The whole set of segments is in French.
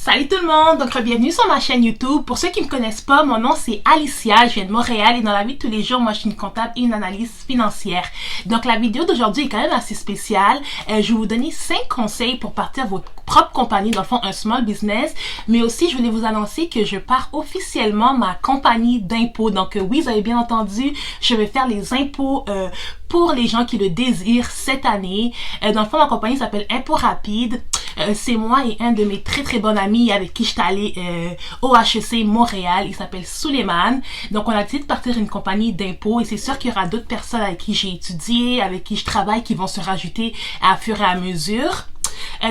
Salut tout le monde, donc bienvenue sur ma chaîne YouTube. Pour ceux qui me connaissent pas, mon nom c'est Alicia, je viens de Montréal et dans la vie de tous les jours, moi je suis une comptable et une analyste financière. Donc la vidéo d'aujourd'hui est quand même assez spéciale. Je vais vous donner 5 conseils pour partir votre propre compagnie, dans le fond un small business, mais aussi je voulais vous annoncer que je pars officiellement ma compagnie d'impôts. Donc oui, vous avez bien entendu, je vais faire les impôts pour les gens qui le désirent cette année. Dans le fond, ma compagnie s'appelle Impôts Rapide. C'est moi et un de mes très bons amis avec qui je suis allée au HEC Montréal. Il s'appelle Suleiman. Donc on a décidé de partir une compagnie d'impôts et c'est sûr qu'il y aura d'autres personnes avec qui j'ai étudié, avec qui je travaille qui vont se rajouter à fur et à mesure.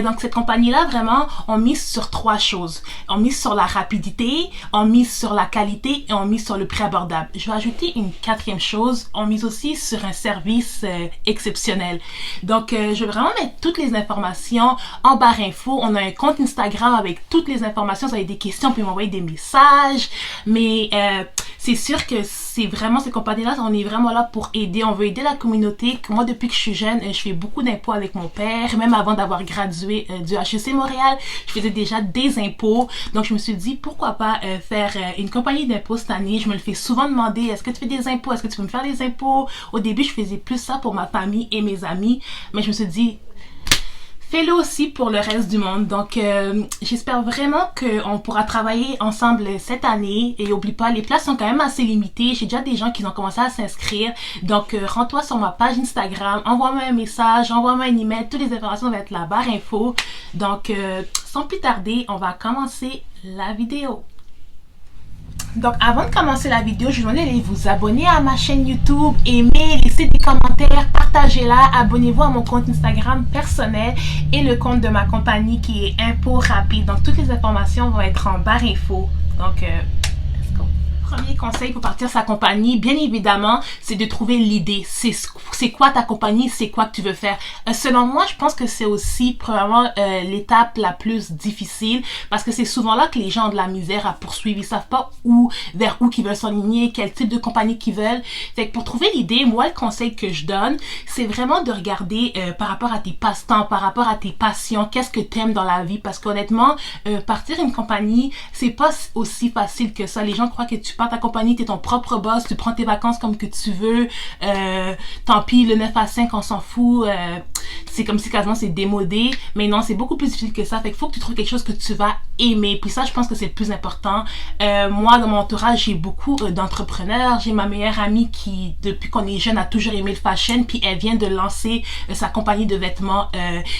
Donc cette compagnie-là, vraiment, on mise sur 3 choses. On mise sur la rapidité, on mise sur la qualité et on mise sur le prix abordable. Je vais ajouter une 4e chose, on mise aussi sur un service exceptionnel. Donc je vais vraiment mettre toutes les informations en barre info. On a un compte Instagram avec toutes les informations. Si vous avez des questions, vous pouvez m'envoyer des messages. Mais c'est sûr que c'est vraiment cette compagnie-là, on est vraiment là pour aider. On veut aider la communauté. Moi, depuis que je suis jeune, je fais beaucoup d'impôts avec mon père. Même avant d'avoir gradué du HEC Montréal, je faisais déjà des impôts. Donc, je me suis dit, pourquoi pas faire une compagnie d'impôts cette année. Je me le fais souvent demander, est-ce que tu fais des impôts? Est-ce que tu peux me faire des impôts? Au début, je faisais plus ça pour ma famille et mes amis. Mais je me suis dit, fais-le aussi pour le reste du monde. Donc, j'espère vraiment qu'on pourra travailler ensemble cette année. Et n'oublie pas, les places sont quand même assez limitées. J'ai déjà des gens qui ont commencé à s'inscrire. Donc, rends-toi sur ma page Instagram, envoie-moi un message, envoie-moi un email. Toutes les informations vont être la barre info. Donc, sans plus tarder, on va commencer la vidéo. Donc avant de commencer la vidéo, je vous demande d'aller vous abonner à ma chaîne YouTube, aimer, laisser des commentaires, partagez-la, abonnez-vous à mon compte Instagram personnel et le compte de ma compagnie qui est Impôts Rapide. Donc toutes les informations vont être en barre info. Donc let's go. Premier conseil pour partir sa compagnie, bien évidemment, c'est de trouver l'idée. C'est quoi ta compagnie, c'est quoi que tu veux faire. Selon moi, je pense que c'est aussi probablement l'étape la plus difficile parce que c'est souvent là que les gens ont de la misère à poursuivre. Ils savent pas vers où qu'ils veulent s'enligner, quel type de compagnie qu'ils veulent. Fait que pour trouver l'idée, moi, le conseil que je donne, c'est vraiment de regarder par rapport à tes passe-temps, par rapport à tes passions, qu'est-ce que tu aimes dans la vie. Parce qu'honnêtement, partir une compagnie, c'est pas aussi facile que ça. Les gens croient que tu pars ta compagnie, tu es ton propre boss, tu prends tes vacances comme que tu veux, tant pis, le 9 à 5, on s'en fout, c'est comme si quasiment c'est démodé, mais non, c'est beaucoup plus difficile que ça, fait qu'il faut que tu trouves quelque chose que tu vas aimer, puis ça, je pense que c'est le plus important. Moi, dans mon entourage, j'ai beaucoup d'entrepreneurs, j'ai ma meilleure amie qui, depuis qu'on est jeune, a toujours aimé le fashion, puis elle vient de lancer sa compagnie de vêtements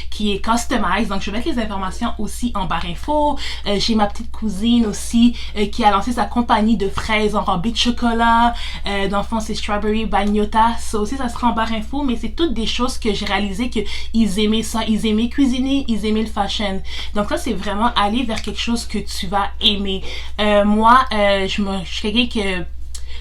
qui est Customize, donc je vais mettre les informations aussi en barre info. J'ai ma petite cousine aussi qui a lancé sa compagnie de fraises enrobées de chocolat, dans le fond c'est Strawberry Bagnota, ça aussi ça sera en barre info, mais c'est toutes des choses que j'ai réalisé que ils aimaient ça, ils aimaient cuisiner, ils aimaient le fashion. Donc ça c'est vraiment aller vers quelque chose que tu vas aimer. Moi, je suis quelqu'un que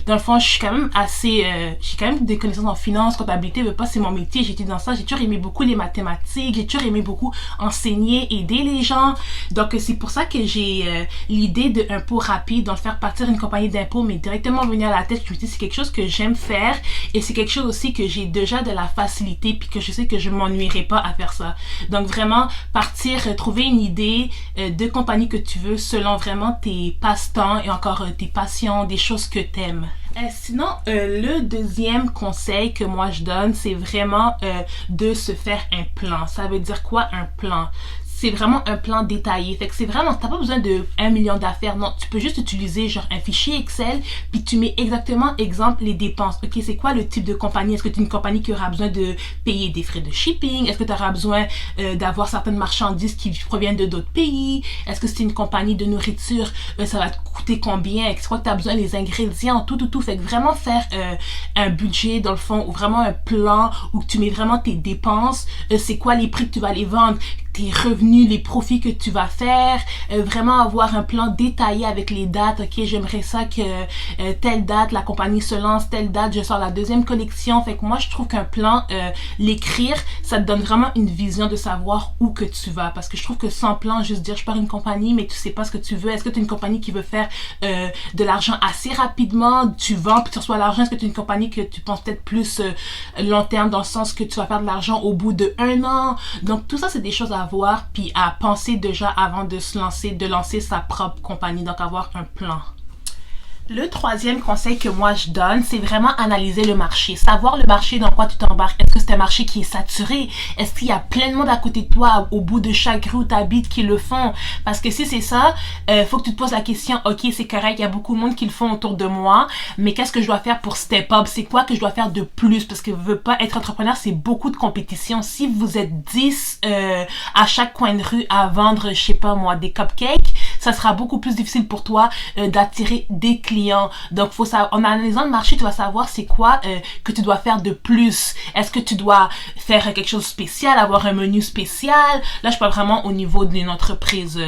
dans le fond, je suis quand même assez... j'ai quand même des connaissances en finance, comptabilité, mais pas c'est mon métier, j'étais dans ça, j'ai toujours aimé beaucoup les mathématiques, j'ai toujours aimé beaucoup enseigner, aider les gens. Donc c'est pour ça que j'ai l'idée de Impôts Rapide, donc faire partir une compagnie d'impôts, mais directement venir à la tête, je me dis c'est quelque chose que j'aime faire et c'est quelque chose aussi que j'ai déjà de la facilité puis que je sais que je m'ennuierai pas à faire ça. Donc vraiment partir, trouver une idée de compagnie que tu veux selon vraiment tes passe-temps et encore tes passions, des choses que t'aimes. Sinon, le deuxième conseil que moi je donne, c'est vraiment de se faire un plan. Ça veut dire quoi un plan? C'est vraiment un plan détaillé. Fait que c'est vraiment, t'as pas besoin de 1 million d'affaires. Non, tu peux juste utiliser genre un fichier Excel, puis tu mets exactement, exemple, les dépenses. Ok, c'est quoi le type de compagnie? Est-ce que tu es une compagnie qui aura besoin de payer des frais de shipping? Est-ce que tu auras besoin d'avoir certaines marchandises qui proviennent de d'autres pays? Est-ce que c'est une compagnie de nourriture? Ça va te coûter combien? C'est quoi que tu as besoin? Les ingrédients, tout. Fait que vraiment faire un budget, dans le fond, ou vraiment un plan où tu mets vraiment tes dépenses. C'est quoi les prix que tu vas les vendre? Tes revenus, les profits que tu vas faire, vraiment avoir un plan détaillé avec les dates. Ok, j'aimerais ça que telle date la compagnie se lance, telle date je sors la deuxième collection. Fait que moi je trouve qu'un plan, l'écrire, ça te donne vraiment une vision de savoir où que tu vas, parce que je trouve que sans plan, juste dire je pars une compagnie mais tu sais pas ce que tu veux. Est-ce que tu es une compagnie qui veut faire de l'argent assez rapidement, tu vends puis tu reçois l'argent? Est-ce que tu es une compagnie que tu penses peut-être plus long terme, dans le sens que tu vas faire de l'argent au bout de 1 an? Donc tout ça c'est des choses à savoir puis à penser déjà avant de lancer sa propre compagnie, donc avoir un plan. Le troisième conseil que moi je donne, c'est vraiment analyser le marché. Savoir le marché dans quoi tu t'embarques. Est-ce que c'est un marché qui est saturé? Est-ce qu'il y a plein de monde à côté de toi, au bout de chaque rue où tu habites, qui le font? Parce que si c'est ça, faut que tu te poses la question, ok, c'est correct, il y a beaucoup de monde qui le font autour de moi, mais qu'est-ce que je dois faire pour step up? C'est quoi que je dois faire de plus? Parce que veux pas être entrepreneur, c'est beaucoup de compétition. Si vous êtes 10 à chaque coin de rue à vendre, je sais pas moi, des cupcakes, ça sera beaucoup plus difficile pour toi d'attirer des clients. Donc, en analysant le marché, tu vas savoir c'est quoi que tu dois faire de plus. Est-ce que tu dois faire quelque chose de spécial, avoir un menu spécial? Là, je parle vraiment au niveau d'une entreprise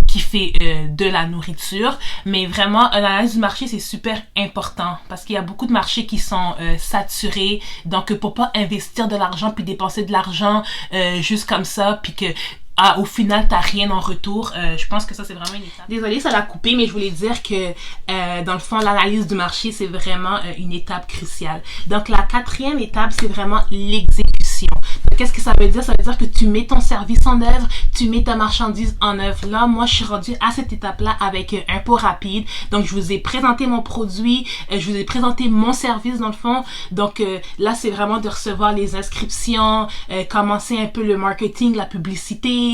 qui fait de la nourriture. Mais vraiment, l'analyse du marché, c'est super important parce qu'il y a beaucoup de marchés qui sont saturés. Donc, pour pas investir de l'argent puis dépenser de l'argent juste comme ça, puis que au final, t'as rien en retour. Je pense que ça, c'est vraiment une étape. Désolée, ça l'a coupé, mais je voulais dire que, dans le fond, l'analyse du marché, c'est vraiment une étape cruciale. Donc, la quatrième étape, c'est vraiment l'exécution. Qu'est-ce que ça veut dire? Ça veut dire que tu mets ton service en œuvre, tu mets ta marchandise en œuvre. Là, moi, je suis rendue à cette étape-là avec Impôt Rapide. Donc, je vous ai présenté mon produit, je vous ai présenté mon service, dans le fond. Donc, là, c'est vraiment de recevoir les inscriptions, commencer un peu le marketing, la publicité,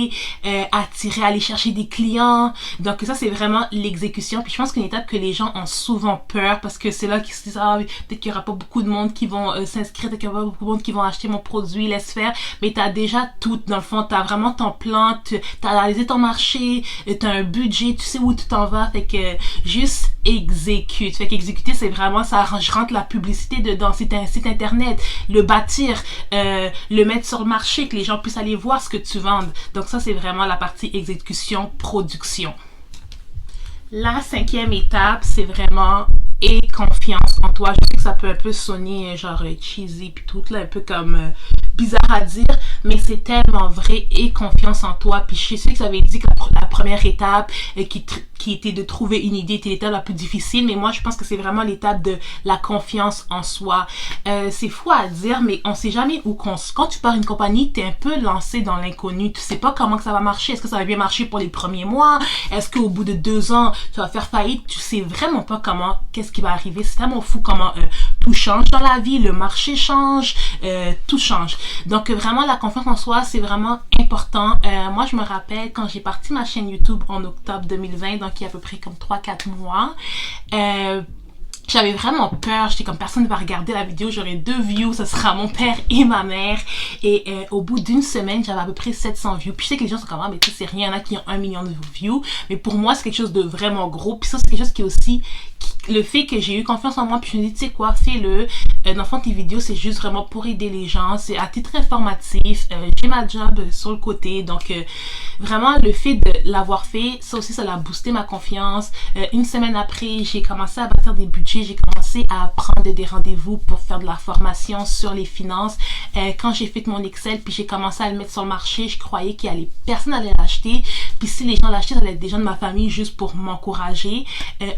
attirer, aller chercher des clients. Donc ça, c'est vraiment l'exécution. Puis je pense qu'une étape que les gens ont souvent peur parce que c'est là qu'ils se disent, peut-être qu'il n'y aura pas beaucoup de monde qui vont s'inscrire, peut-être qu'il n'y aura pas beaucoup de monde qui vont acheter mon produit, laisse faire. Mais t'as déjà tout, dans le fond, t'as vraiment ton plan, t'as analysé ton marché, t'as un budget, tu sais où tu t'en vas. Fait que juste exécute. Fait qu'exécuter, c'est vraiment, je rentre la publicité dedans. C'est un site internet, le bâtir, le mettre sur le marché, que les gens puissent aller voir ce que tu vends. Donc ça, c'est vraiment la partie exécution, production. La cinquième étape, c'est vraiment aie confiance en toi. Je sais que ça peut un peu sonner genre cheesy puis tout là, un peu comme bizarre à dire, mais c'est tellement vrai. Aie confiance en toi. Puis je sais que ça avait dit que la première étape qui était de trouver une idée était l'étape la plus difficile, mais moi je pense que c'est vraiment l'étape de la confiance en soi. C'est fou à dire, mais on sait jamais où quand tu pars une compagnie, t'es un peu lancé dans l'inconnu. Tu sais pas comment que ça va marcher. Est-ce que ça va bien marcher pour les premiers mois? Est-ce qu'au bout de 2 ans, tu vas faire faillite? Tu sais vraiment pas qu'est-ce qui va arriver. C'est tellement fou comment tout change dans la vie, le marché change, tout change. Donc vraiment la confiance en soi, c'est vraiment important. Moi je me rappelle quand j'ai parti ma chaîne YouTube en octobre 2020, donc il y a à peu près comme 3-4 mois, j'avais vraiment peur. J'étais comme, personne ne va regarder la vidéo, j'aurai 2 views, ce sera mon père et ma mère. Et au bout d'une semaine, j'avais à peu près 700 views. Puis je sais que les gens sont comme, mais tu sais, c'est rien, il y en a qui ont 1 million de views. Mais pour moi, c'est quelque chose de vraiment gros. Puis ça, c'est quelque chose qui est aussi le fait que j'ai eu confiance en moi, puis je me dis, tu sais quoi, fais-le. Dans le fond, tes vidéos, c'est juste vraiment pour aider les gens. C'est à titre informatif. J'ai ma job sur le côté. Donc, vraiment, le fait de l'avoir fait, ça aussi, ça l'a boosté ma confiance. Une semaine après, j'ai commencé à bâtir des budgets. J'ai commencé à prendre des rendez-vous pour faire de la formation sur les finances. Quand j'ai fait mon Excel, puis j'ai commencé à le mettre sur le marché, je croyais personne allait l'acheter. Puis si les gens l'achetaient, ça allait être des gens de ma famille juste pour m'encourager.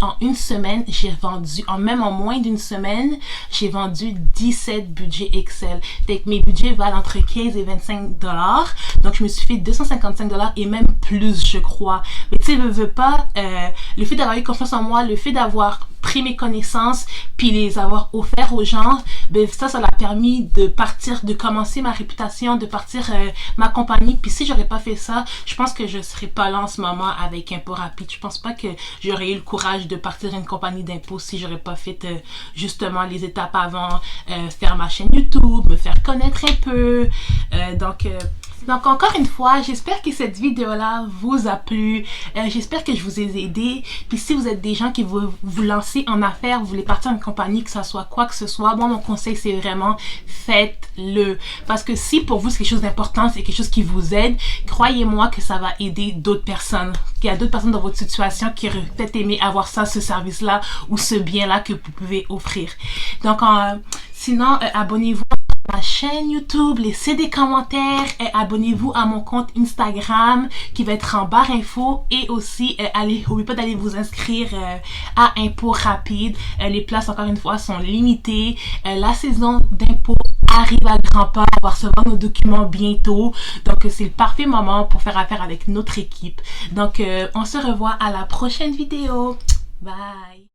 En une semaine, j'ai vendu, en moins d'une semaine, j'ai vendu 17 budgets Excel. Fait que mes budgets valent entre 15 et 25 $. Donc, je me suis fait 255 $ et même plus, je crois. Mais tu sais, veux pas, le fait d'avoir eu confiance en moi, le fait d'avoir pris mes connaissances puis les avoir offerts aux gens, ben ça l'a permis de commencer ma réputation, de partir ma compagnie. Puis si j'aurais pas fait ça, je pense que je serais pas là en ce moment avec Impôt Rapide. Je pense pas que j'aurais eu le courage de partir une compagnie d'impôt si j'aurais pas fait justement les étapes avant, faire ma chaîne YouTube, me faire connaître un peu. Donc encore une fois, j'espère que cette vidéo-là vous a plu. J'espère que je vous ai aidé. Puis si vous êtes des gens qui vous lancer en affaires, vous voulez partir en compagnie, que ça soit quoi que ce soit, moi mon conseil c'est vraiment faites-le. Parce que si pour vous c'est quelque chose d'important, c'est quelque chose qui vous aide, croyez-moi que ça va aider d'autres personnes. Il y a d'autres personnes dans votre situation qui auraient peut-être aimé avoir ça, ce service-là ou ce bien-là que vous pouvez offrir. Donc sinon, abonnez-vous ma chaîne YouTube, laissez des commentaires, abonnez-vous à mon compte Instagram qui va être en barre info et aussi n'oubliez pas d'aller vous inscrire à Impôt Rapide. Les places encore une fois sont limitées. La saison d'impôt arrive à grands pas. On va recevoir nos documents bientôt. Donc, c'est le parfait moment pour faire affaire avec notre équipe. Donc, on se revoit à la prochaine vidéo. Bye!